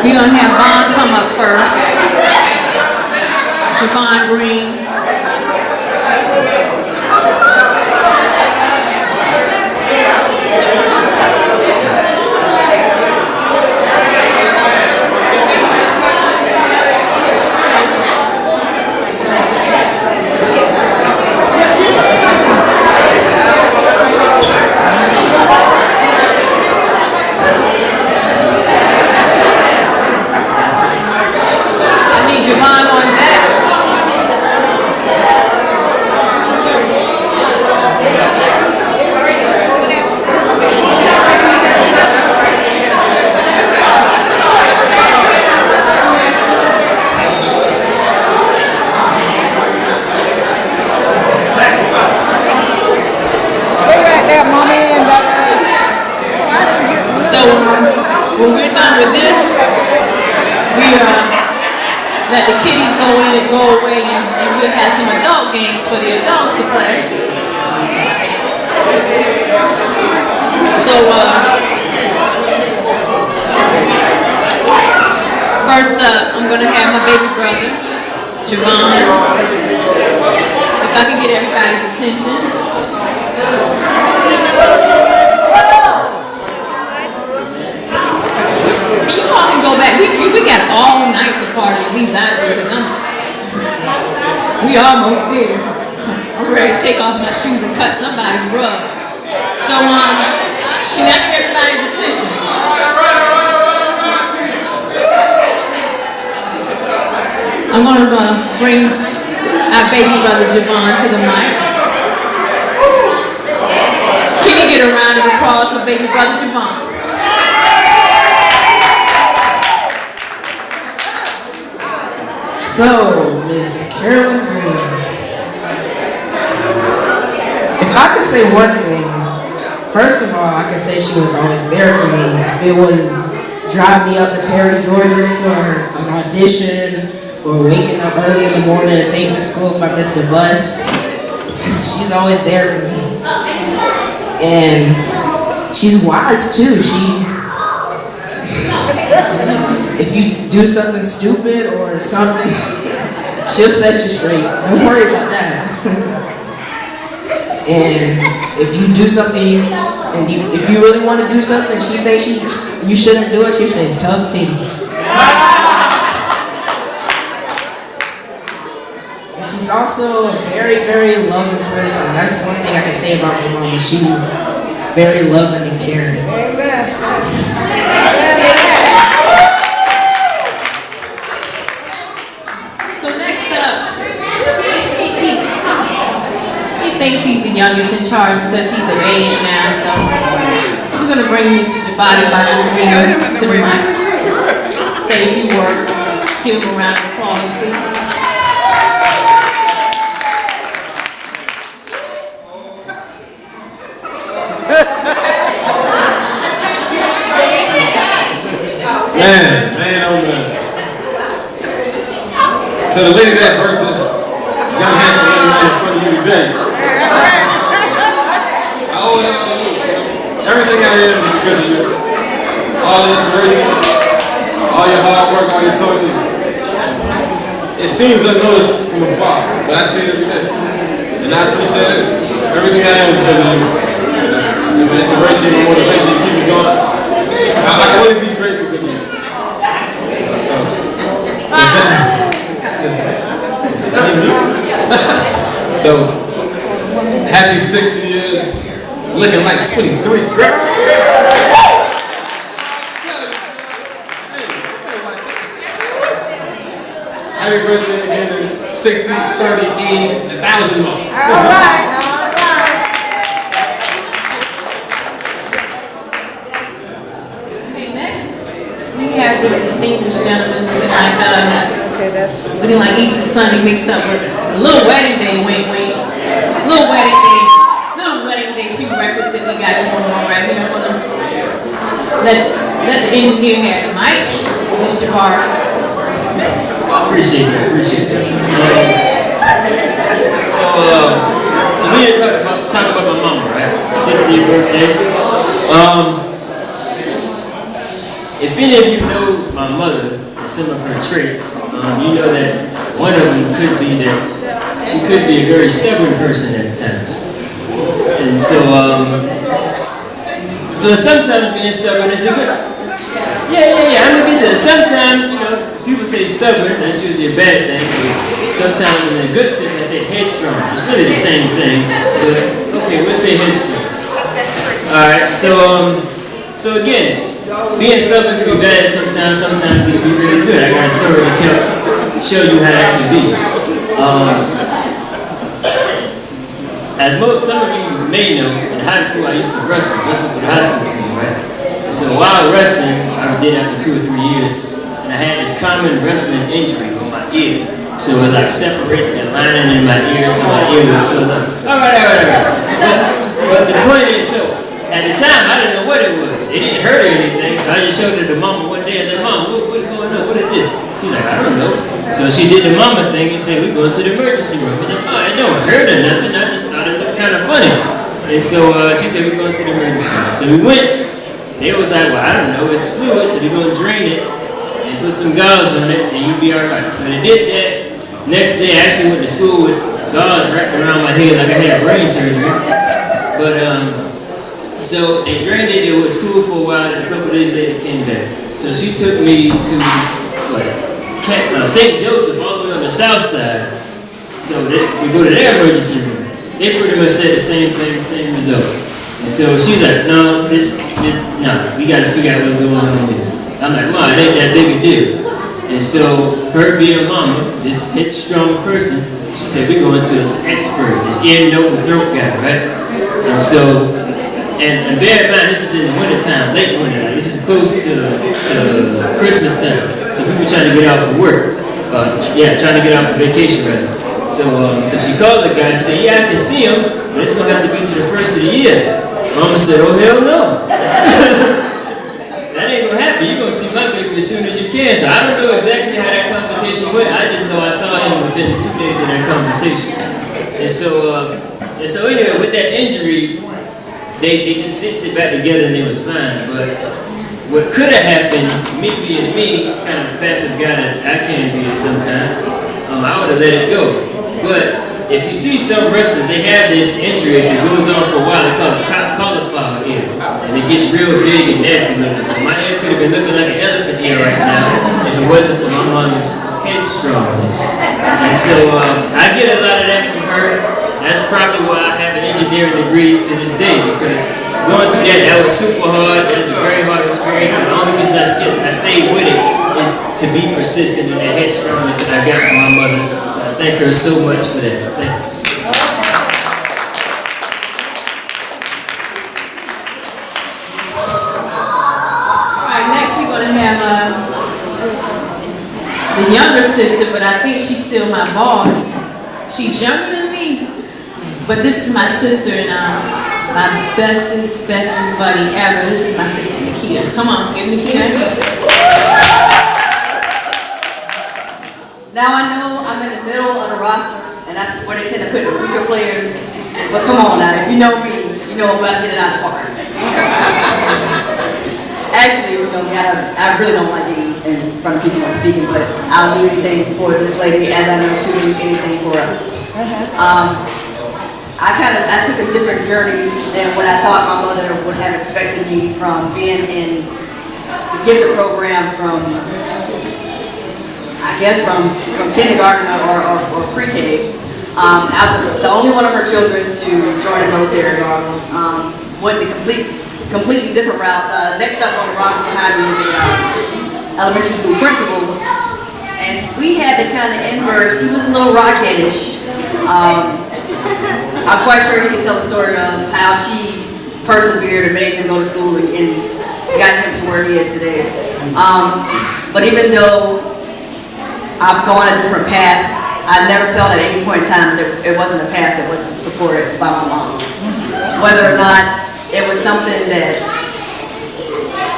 We're going to have Vaughn come up first. Javon Green. Javon on deck. So when we're done with this, we let the kiddies go away, and we'll have some adult games for the adults to play. So, first up, I'm going to have my baby brother, Javon. If I can get everybody's attention. You all can go back. We got all night to party, at least I do, because we almost there. I'm ready to take off my shoes and cut somebody's rug. So, can I get everybody's attention? I'm going to bring our baby brother Javon to the mic. Can you get a round of applause for baby brother Javon? So, Miss Carolyn Green, if I could say one thing, first of all, I could say she was always there for me. If it was driving me up to Perry, Georgia for an audition, or waking up early in the morning to take me to school if I missed the bus, she's always there for me. And she's wise too. If you do something stupid or something, she'll set you straight. Don't worry about that. And if you do something, and if you really want to do something, she thinks you shouldn't do it, she says, tough tea. And she's also a very, very loving person. That's one thing I can say about my mom. She's very loving and caring. Amen. He thinks he's the youngest in charge because he's of age now, so we're going to bring Mr. Jabadi Badu to the mic. Say a few words. Give him a round of applause, please. Man, oh man. So the lady that birthed this young handsome young man in front of you today, I owe it all to you. Everything I am is because of you. All the inspiration, all your hard work, all your toilets. It seems unnoticed from afar, but I see it every day. And I appreciate it. Everything I am is because of you. And my inspiration, my motivation, you keep me going. I can only be great because of you. So, happy 60 years, looking like 23, girl. Happy birthday again, 60, 30, 80, 1,000 more. All right. Okay, next, we have this distinguished gentleman looking like Easter Sunday mixed up with a little wedding day, wink, wink. Little wedding day prerequisite we got going on right here. I'm gonna let the engineer have the mic, Mr. Barr. Appreciate that. So we here talking about my mama, right? 60th birthday. If any of you know my mother and some of her traits, you know that one of them could be that she could be a very stubborn person at times. And so, so sometimes being stubborn is a good. Yeah. I'm gonna get to that. Sometimes, you know, people say stubborn, that's usually a bad thing. But sometimes in a good sense, they say headstrong. It's really the same thing. But okay, we'll say headstrong. All right. So again, being stubborn can be bad sometimes. Sometimes it can be really good. I got a story to show you how that can be. As some of you may know, in high school I used to wrestle for the high school team, right? So while wrestling, I did that for 2 or 3 years, and I had this common wrestling injury on my ear. So it was like separating the lining in my ear, so my ear was swelled up. All right. But the point is, so at the time I didn't know what it was. It didn't hurt or anything. So I just showed it to Mama one day. I said, Mom, what's going on? What is this? She's like, I don't know. So she did the mama thing and said, we're going to the emergency room. I said, oh, it don't hurt or nothing. I just thought it looked kind of funny. And so she said, we're going to the emergency room. So we went. They was like, well, I don't know. It's fluid, so they're going to drain it and put some gauze on it, and you'll be all right. So they did that. Next day, I actually went to school with gauze wrapped around my head like I had brain surgery. But, so they drained it. It was cool for a while, and a couple of days later, it came back. So she took me to, St. Joseph, all the way on the south side. So we go to their emergency room. They pretty much said the same thing, same result. And so she's like, no, we got to figure out what's going on here. I'm like, Ma, it ain't that big a deal. And so her being Mama, this headstrong person, she said, we're going to an expert, this ear, nose, and throat guy, right? And so, and bear in mind, this is in the wintertime, late winter. Like, this is close to Christmas time. So people trying to get out for work. Trying to get out for vacation, rather. So she called the guy. She said, yeah, I can see him, but it's going to have to be to the first of the year. Mama said, oh, hell no. That ain't going to happen. You're going to see my baby as soon as you can. So I don't know exactly how that conversation went. I just know I saw him within 2 days of that conversation. And so anyway, with that injury, they just stitched it back together and it was fine. But what could have happened, me being me, kind of a passive guy that I can be sometimes, I would have let it go. But if you see some wrestlers, they have this injury that goes on for a while. They call it cauliflower ear, and it gets real big and nasty looking. So my ear could have been looking like an elephant ear right now if it wasn't for my mom's headstrongness. And so I get a lot of that from her. That's probably why I have an engineering degree to this day, because going through that was super hard. That was a very hard experience, but the only reason I stayed with it is to be persistent in that headstrongness that I got from my mother. So I thank her so much for that. Thank you. All right, next we're going to have the younger sister, but I think she's still my boss. She's younger than me, but this is my sister and my bestest buddy ever. This is my sister Nikita. Come on, give Nikita. Now I know I'm in the middle of the roster, and that's where they tend to put the weaker players. But come on now, if you know me, you know I'm about to get it out of the park. Actually, you know me, I really don't like being in front of people and speaking, but I'll do anything for this lady, as I know she'll do anything for us. I took a different journey than what I thought my mother would have expected me from being in the gifted program from kindergarten or pre-K. I was the only one of her children to join the military. Went the completely different route. Next up on the roster behind me is a elementary school principal, and we had to kind of inverse. He was a little rockheadish. I'm quite sure he can tell the story of how she persevered and made him go to school and got him to where he is today. But even though I've gone a different path, I never felt at any point in time that it wasn't a path that wasn't supported by my mom. Whether or not it was something that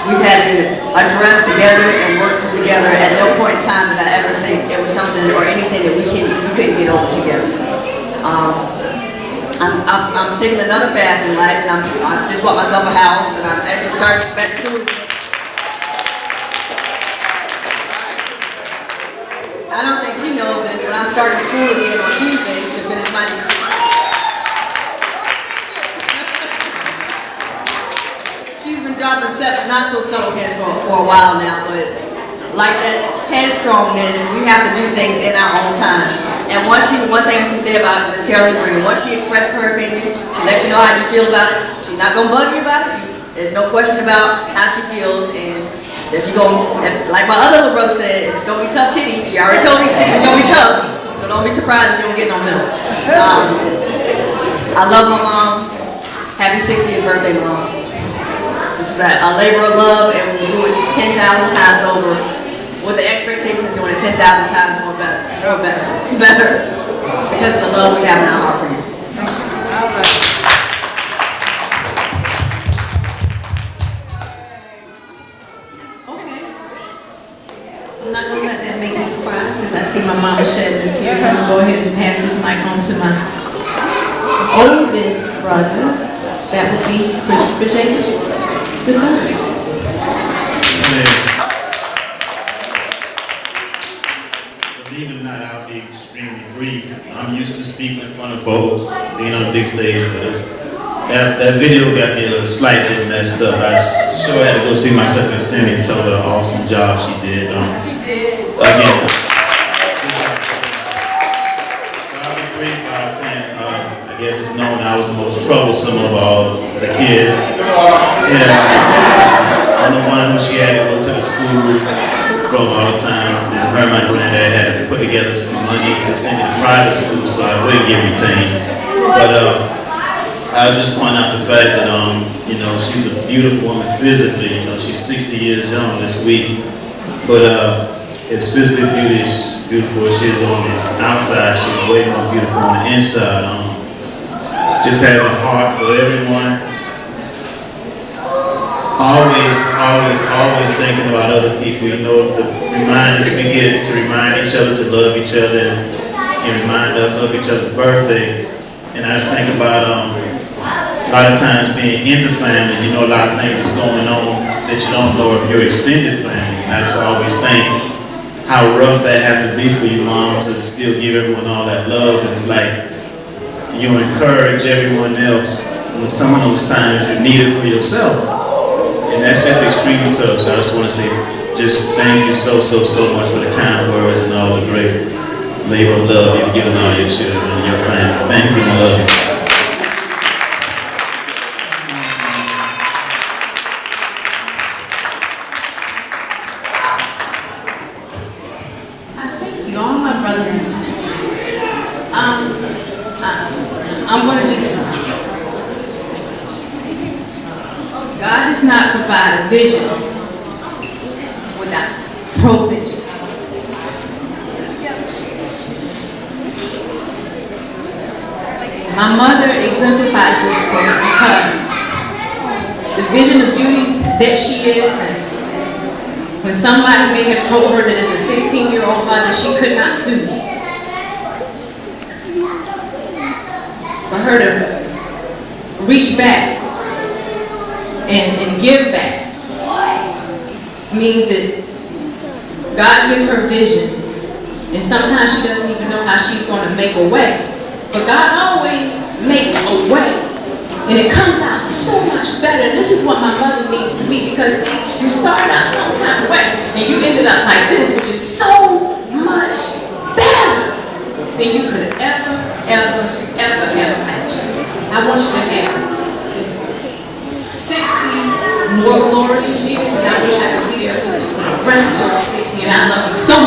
we've had to address together and work through together, at no point in time did I ever think it was something or anything that we couldn't get over together. I'm taking another path in life, and I just bought myself a house, and I'm actually starting back to school. I don't think she knows this, but I'm starting school again on Tuesday to finish my degree. She's been dropping not so subtle hints for a while now, but like that headstrongness, we have to do things in our own time. And one thing I can say about Miss Carolyn Green, once she expresses her opinion, she lets you know how you feel about it. She's not gonna bug you about it. There's no question about how she feels. And if you like my other little brother said, it's gonna be tough titty. She already told me titty was gonna be tough. So don't be surprised if you don't get no milk. I love my mom. Happy 60th birthday, Mom. It's a labor of love, and we'll do it 10,000 times over with the expectation of doing it 10,000 times more better. Because of the love we have in our heart for you. All right. Okay. I'm not going to let that make me cry because I see my mama shedding a tear, so I'm going to go ahead and pass this mic on to my oldest brother. That would be Christopher Jacobs the third. Believe it or not, I'll be extremely brief. I'm used to speaking in front of folks, being on the big stage, but that video got me a little slightly messed up. I sure had to go see my cousin Cindy and tell her the awesome job she did. She did. Again. So I'll be brief by saying, I guess it's known I was the most troublesome of all the kids. Yeah. I'm the one who she had to go to the school from all the time. And her and my granddad had to put together some money to send me to private school so I wouldn't get retained. But I'll just point out the fact that, you know, she's a beautiful woman physically. You know, she's 60 years young this week. But as physically beautiful as she is on the outside, she's way more beautiful on the inside. Just has a heart for everyone. Always thinking about other people. You know, the reminders we get to remind each other to love each other and remind us of each other's birthday. And I just think about a lot of times being in the family, you know, a lot of things that's going on that you don't know of your extended family. And I just always think how rough that had to be for you, Mom, to still give everyone all that love. And it's like you encourage everyone else when some of those times you need it for yourself. And that's just extremely tough. So I just want to say, just thank you so much for the kind words and all the great labor of love you've given all your children and your family. Thank you, my love. Thank you, all my brothers and sisters. I'm going to just. God does not provide a vision without provision. My mother exemplifies this to me because the vision of beauty that she is, and when somebody may have told her that as a 16-year-old mother she could not do, for her to reach back and give back means that God gives her visions, and sometimes she doesn't even know how she's going to make a way, but God always makes a way, and it comes out so much better. And this is what my mother means to me, because see, you started out some kind of way and you ended up like this, which is so much better than you could ever imagine. I want you to have 60 more glorious years, and I wish I could be there with you for the rest of your 60, and I love you so